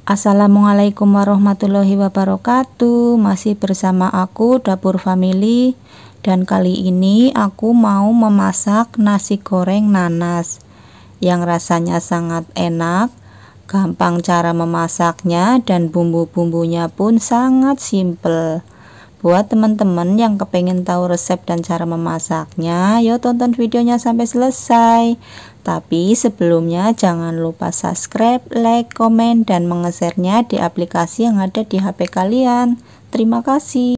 Assalamualaikum warahmatullahi wabarakatuh. Masih bersama aku Dapur Family, dan kali ini aku mau memasak nasi goreng nanas yang rasanya sangat enak, gampang cara memasaknya, dan bumbu-bumbunya pun sangat simple. Buat teman-teman yang kepengen tahu resep dan cara memasaknya, yuk tonton videonya sampai selesai. Tapi sebelumnya jangan lupa subscribe, like, komen, dan menge-share-nya di aplikasi yang ada di HP kalian. Terima kasih.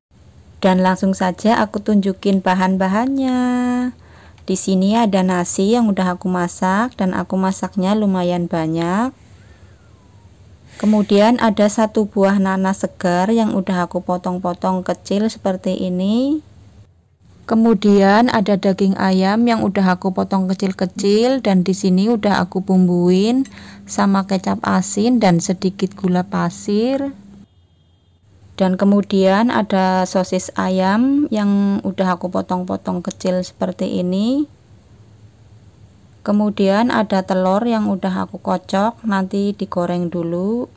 Dan langsung saja aku tunjukin bahan-bahannya. Di sini ada nasi yang udah aku masak, dan aku masaknya lumayan banyak. Kemudian ada 1 buah nanas segar yang udah aku potong-potong kecil seperti ini. Kemudian ada daging ayam yang udah aku potong kecil-kecil, dan di sini udah aku bumbuin sama kecap asin dan sedikit gula pasir. Dan kemudian ada sosis ayam yang udah aku potong-potong kecil seperti ini. Kemudian ada telur yang udah aku kocok, nanti digoreng dulu.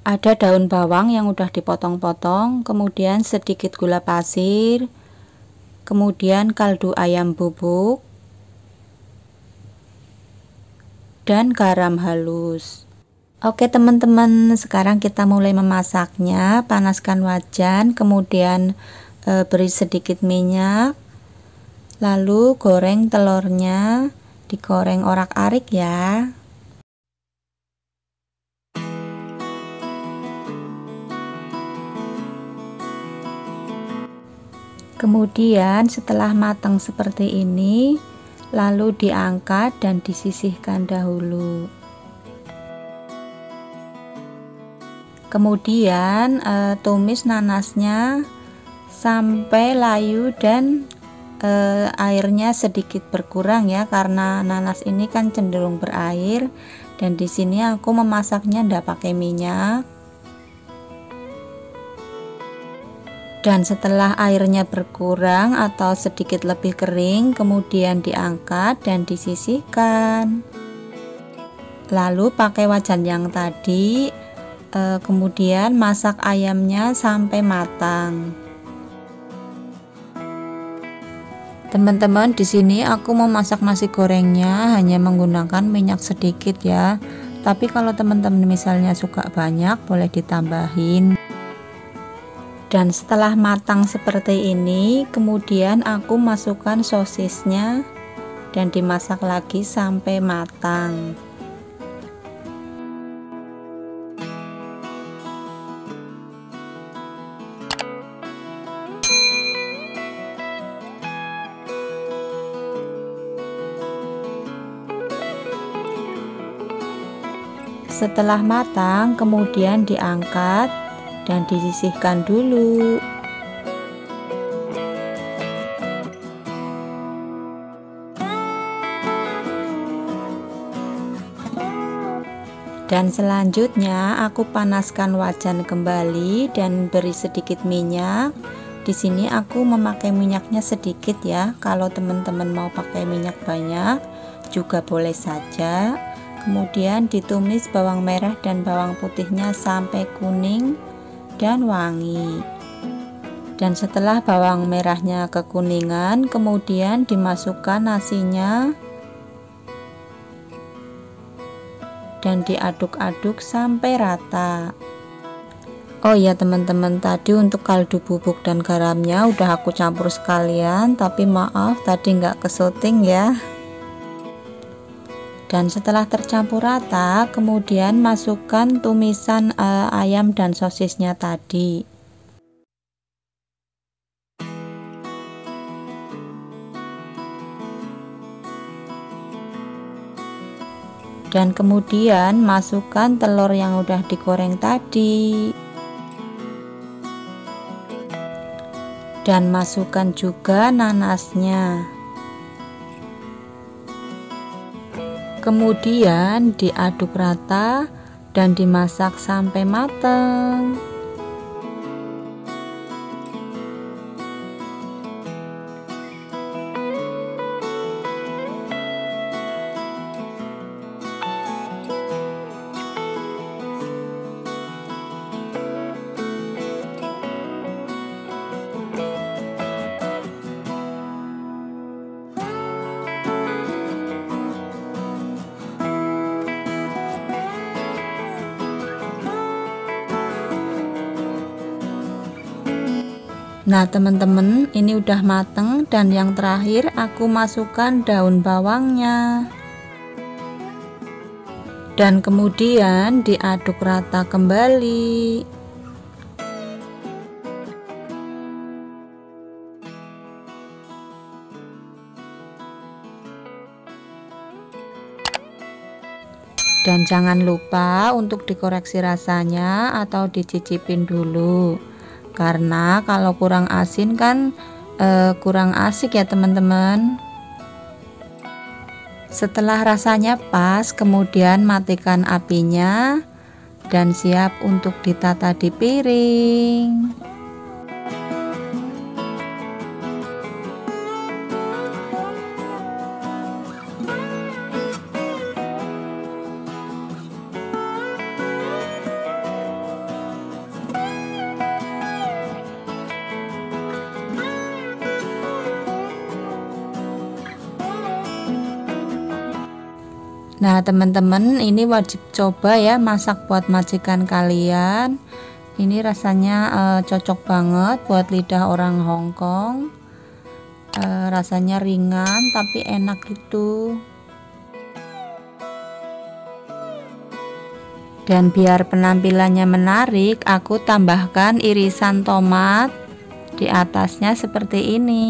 Ada daun bawang yang udah dipotong-potong, kemudian sedikit gula pasir, kemudian kaldu ayam bubuk, dan garam halus. Oke teman-teman, sekarang kita mulai memasaknya. Panaskan wajan, kemudian beri sedikit minyak, lalu goreng telurnya, digoreng orak-arik ya. Kemudian setelah matang seperti ini, lalu diangkat dan disisihkan dahulu. Kemudian tumis nanasnya sampai layu dan airnya sedikit berkurang ya, karena nanas ini kan cenderung berair. Dan di sini aku memasaknya ndak pakai minyak. Dan setelah airnya berkurang atau sedikit lebih kering, kemudian diangkat dan disisihkan. Lalu pakai wajan yang tadi, kemudian masak ayamnya sampai matang. Teman-teman, di sini aku memasak nasi gorengnya hanya menggunakan minyak sedikit ya. Tapi kalau teman-teman misalnya suka banyak, boleh ditambahin. Dan setelah matang seperti ini, kemudian aku masukkan sosisnya dan dimasak lagi sampai matang. Setelah matang, kemudian diangkat dan disisihkan dulu. Dan selanjutnya aku panaskan wajan kembali dan beri sedikit minyak. Di sini aku memakai minyaknya sedikit ya. Kalau teman-teman mau pakai minyak banyak juga boleh saja. Kemudian ditumis bawang merah dan bawang putihnya sampai kuning dan wangi. Dan setelah bawang merahnya kekuningan, kemudian dimasukkan nasinya dan diaduk-aduk sampai rata. Oh ya teman-teman, tadi untuk kaldu bubuk dan garamnya udah aku campur sekalian, tapi maaf tadi nggak kesyuting ya. Dan setelah tercampur rata, kemudian masukkan tumisan ayam dan sosisnya tadi. Dan kemudian masukkan telur yang udah digoreng tadi. Dan masukkan juga nanasnya. Kemudian diaduk rata dan dimasak sampai matang. Nah teman-teman, ini udah mateng dan yang terakhir aku masukkan daun bawangnya dan kemudian diaduk rata kembali. Dan jangan lupa untuk dikoreksi rasanya atau dicicipin dulu, karena kalau kurang asin kan kurang asik ya teman-teman. Setelah rasanya pas, kemudian matikan apinya dan siap untuk ditata di piring. Nah teman-teman, ini wajib coba ya masak buat majikan kalian. Ini rasanya cocok banget buat lidah orang Hongkong. Rasanya ringan tapi enak gitu. Dan biar penampilannya menarik, aku tambahkan irisan tomat di atasnya seperti ini.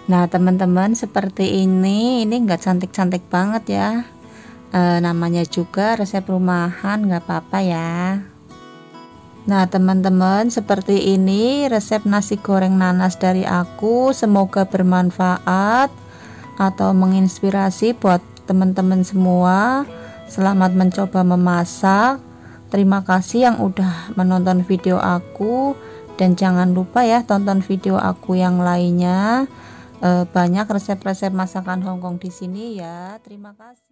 Nah teman-teman, seperti ini nggak cantik-cantik banget ya, namanya juga resep rumahan, nggak apa-apa ya. Nah teman-teman, seperti ini resep nasi goreng nanas dari aku. Semoga bermanfaat atau menginspirasi buat teman-teman semua. Selamat mencoba memasak. Terima kasih yang udah menonton video aku, dan jangan lupa ya tonton video aku yang lainnya. Banyak resep-resep masakan Hongkong di sini ya. Terima kasih.